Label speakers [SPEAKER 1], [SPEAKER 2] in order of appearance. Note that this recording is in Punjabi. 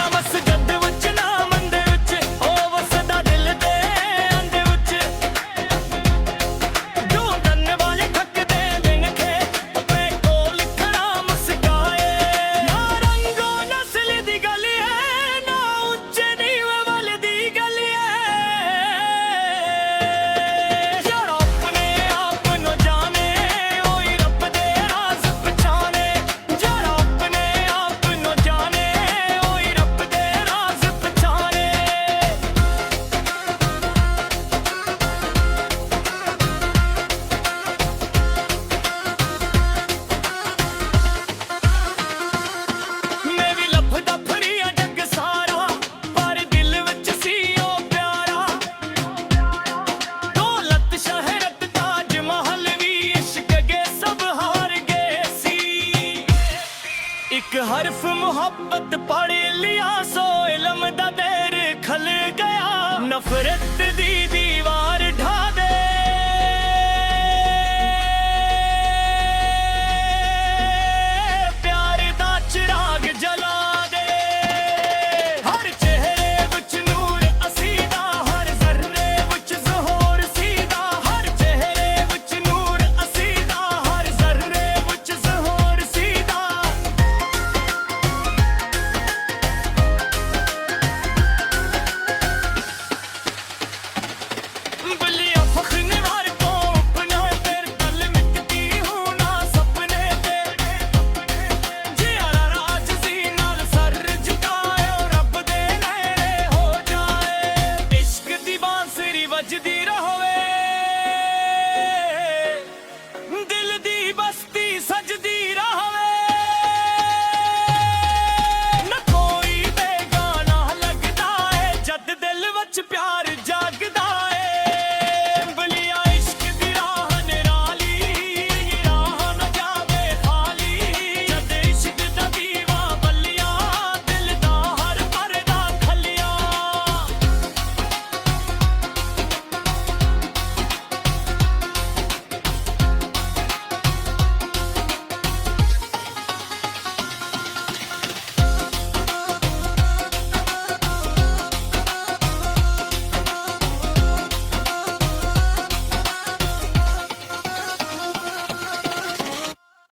[SPEAKER 1] ਨਾ ਮਸਜਿਦ ਵਿੱਚ ਨਾ ਮੰਦਰ ਵਿੱਚ, ਉਹ ਵਸਦਾ ਦਿਲ ਦੇ ਅੰਦਰ ਵਿੱਚ। ਜੋ ਦੰਨ ਵਾਲੇ ਥੱਕਦੇ ਦਿਨ ਖੇ ਆਪਣੇ ਕੋਲ ਲਿਖਣਾ ਮੁਸਕਾਏ। ਨਾ ਰੰਗੋ ਨਸਲ ਦੀ ਗੱਲ ਹੈ, ਨਾ ਉੱਚੇ ਨੀਵੇਂ ਵਾਲੇ ਦੀ ਗੱਲ ਹੈ। ਯਾਰ ਆਪਣੇ ਆਪ ਨੂੰ ਜਾਣੇ, ਉਹੀ ਰੱਬ ਦੇ ਰਾਜ਼ ਪਛਾਣੇ। ਯਾਰ ਆਪਣੇ ਆਪ ਨੂੰ ਜਾਣੇ, ਉਹੀ ਰੱਬ ਦੇ ਰਾਜ਼ ਪਛਾਣੇ। ਮੈਂ ਵੀ ਲੱਭਦਾ ਫਿਰਿਆ ਜੱਗ ਸਾਰਾ, ਪਰ ਦਿਲ ਵਿੱਚ ਸੀ ਉਹ ਪਿਆਰਾ। ਦੌਲਤ ਸ਼ਹਿਰਤ ਤਾਜ ਮਹਲ ਵੀ ਇਸ਼ਕ ਗਏ ਸਭ ਹਾਰ ਗਏ ਸੀ। ਇੱਕ ਹਰਫ ਮੁਹੱਬਤ ਪੜ੍ਹ ਲਿਆ, ਸੋ ਇਲਮ ਦਾ ਦੇਰ ਖਲ ਗਿਆ। ਨਫ਼ਰਤ ਦੀ